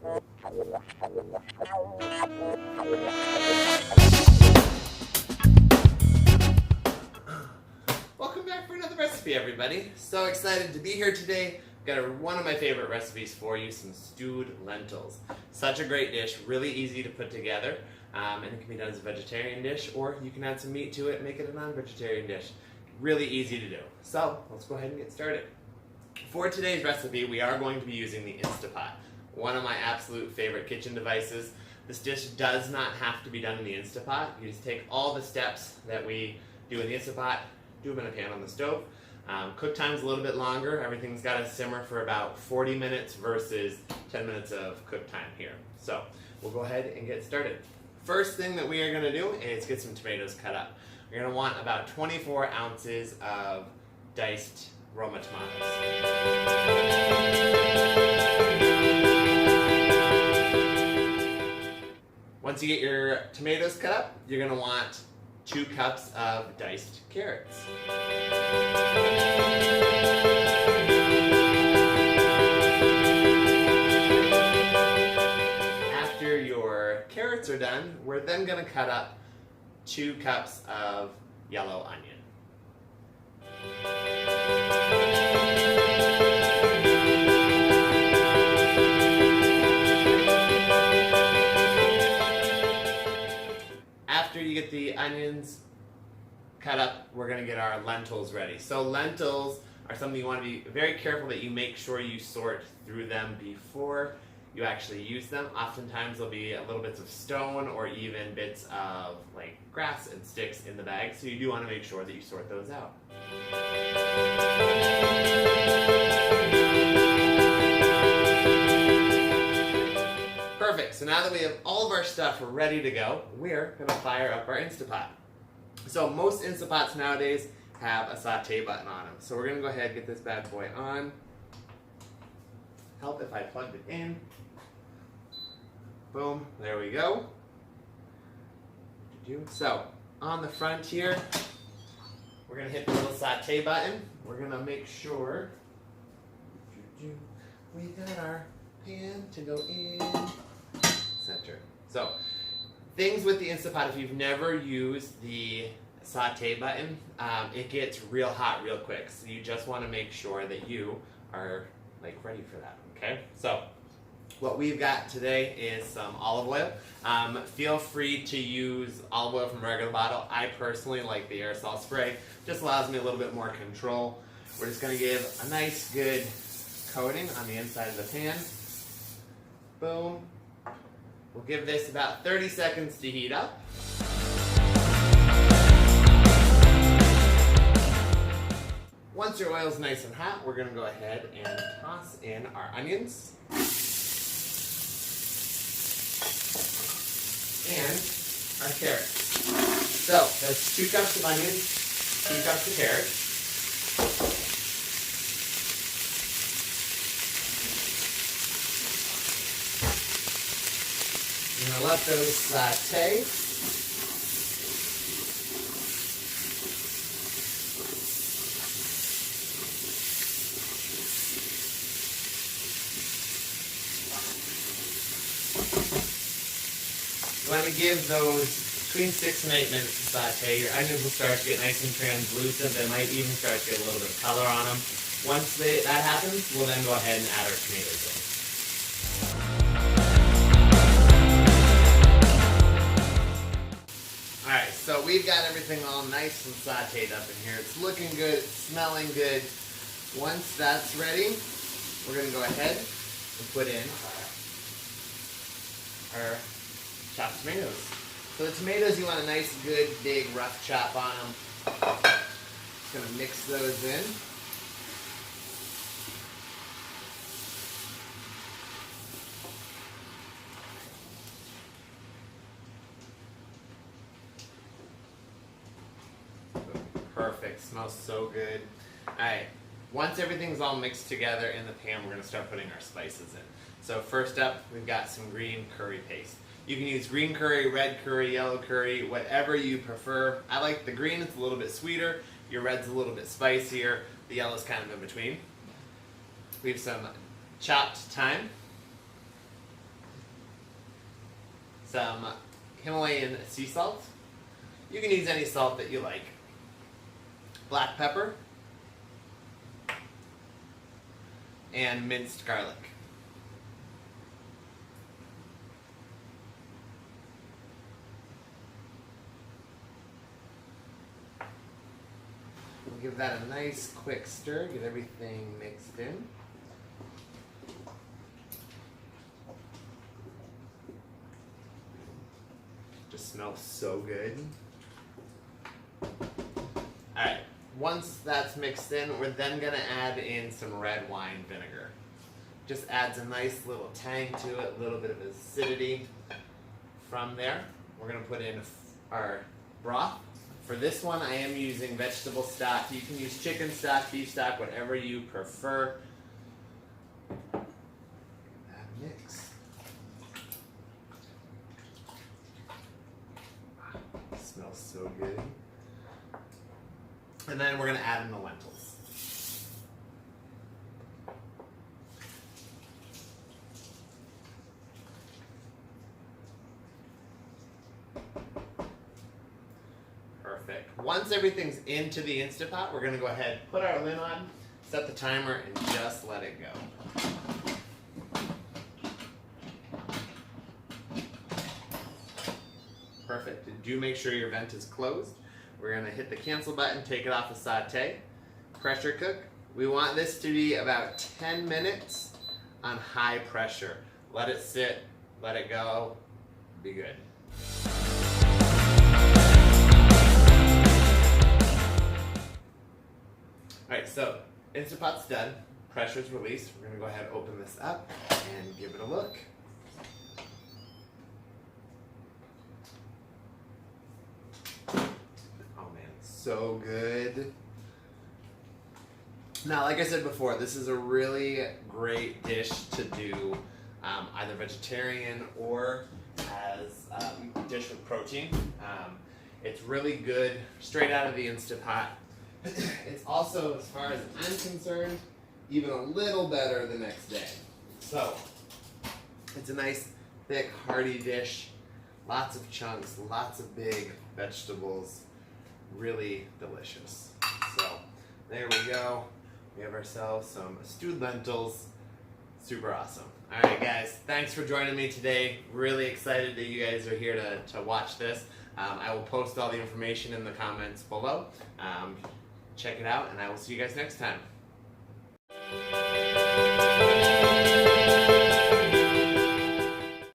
Welcome back for another recipe, everybody. So excited to be here today. Got one of my favorite recipes for you, some stewed lentils. Such a great dish, really easy to put together, and it can be done as a vegetarian dish, or you can add some meat to it and make it a non-vegetarian dish. Really easy to do. So let's go ahead and get started. For today's recipe, we are going to be using the Instapot, one of my absolute favorite kitchen devices. This dish does not have to be done in the Instapot. You just take all the steps that we do in the Instapot, do them in a pan on the stove. Cook time's a little bit longer. Everything's got to simmer for about 40 minutes versus 10 minutes of cook time here. So we'll go ahead and get started. First thing that we are going to do is get some tomatoes cut up. You're going to want about 24 ounces of diced Roma tomatoes. Once you get your tomatoes cut up, you're going to want 2 cups of diced carrots. After your carrots are done, we're then going to cut up 2 cups of yellow onion. After you get the onions cut up, we're going to get our lentils ready. So lentils are something you want to be very careful that you make sure you sort through them before you actually use them. Oftentimes there'll be little bits of stone or even bits of like grass and sticks in the bag, so you do want to make sure that you sort those out. Perfect, so now that we have all of our stuff ready to go, we're going to fire up our Instapot. So most Instapots nowadays have a Saute button on them. So we're going to go ahead and get this bad boy on. Help if I plugged it in. Boom, there we go. So on the front here, we're going to hit the little Saute button. We're going to make sure we got our pan to go in center. So things with the Instapot, if you've never used the Saute button, it gets real hot real quick. So you just want to make sure that you are like ready for that, okay? So what we've got today is some olive oil. Feel free to use olive oil from a regular bottle. I personally like the aerosol spray. Just allows me a little bit more control. We're just going to give a nice good coating on the inside of the pan. Boom. We'll give this about 30 seconds to heat up. Once your oil's nice and hot, we're going to go ahead and toss in our onions and our carrots. So that's 2 cups of onions, 2 cups of carrots. I'm going to let those saute. You want to give those between 6 and 8 minutes to saute. Your onions will start to get nice and translucent. They might even start to get a little bit of color on them. Once that happens, we'll then go ahead and add our tomatoes in. Alright, so we've got everything all nice and sauteed up in here. It's looking good, it's smelling good. Once that's ready, we're going to go ahead and put in our chopped tomatoes. So the tomatoes, you want a nice, good, big, rough chop on them. Just going to mix those in. Perfect, smells so good. Alright, once everything's all mixed together in the pan, we're going to start putting our spices in. So first up, we've got some green curry paste. You can use green curry, red curry, yellow curry, whatever you prefer. I like the green, it's a little bit sweeter. Your red's a little bit spicier. The yellow's kind of in between. We have some chopped thyme. some Himalayan sea salt. You can use any salt that you like. Black pepper. And minced garlic. We'll give that a nice quick stir, get everything mixed in. Just smells so good. Alright, once that's mixed in, we're then going to add in some red wine vinegar. Just adds a nice little tang to it, a little bit of acidity. From there, we're going to put in our broth. For this one, I am using vegetable stock. You can use chicken stock, beef stock, whatever you prefer. That mix. Wow, smells so good. And then we're going to add in the lentils. Perfect. Once everything's into the Instapot, we're going to go ahead, put our lid on, set the timer, and just let it go. Perfect. Do make sure your vent is closed. We're going to hit the cancel button, take it off the Saute, pressure cook. We want this to be about 10 minutes on high pressure. Let it sit, let it go, be good. Alright, so Instapot's done, pressure's released. We're going to go ahead and open this up and give it a look. So good. Now, like I said before, this is a really great dish to do either vegetarian or as a dish with protein. It's really good straight out of the Instapot. It's also, as far as I'm concerned, even a little better the next day. So, it's a nice, thick, hearty dish. Lots of chunks, lots of big vegetables. Really delicious. So there we go. We have ourselves some stewed lentils. Super awesome. Alright guys, thanks for joining me today. Really excited that you guys are here to watch this. I will post all the information in the comments below. Check it out and I will see you guys next time.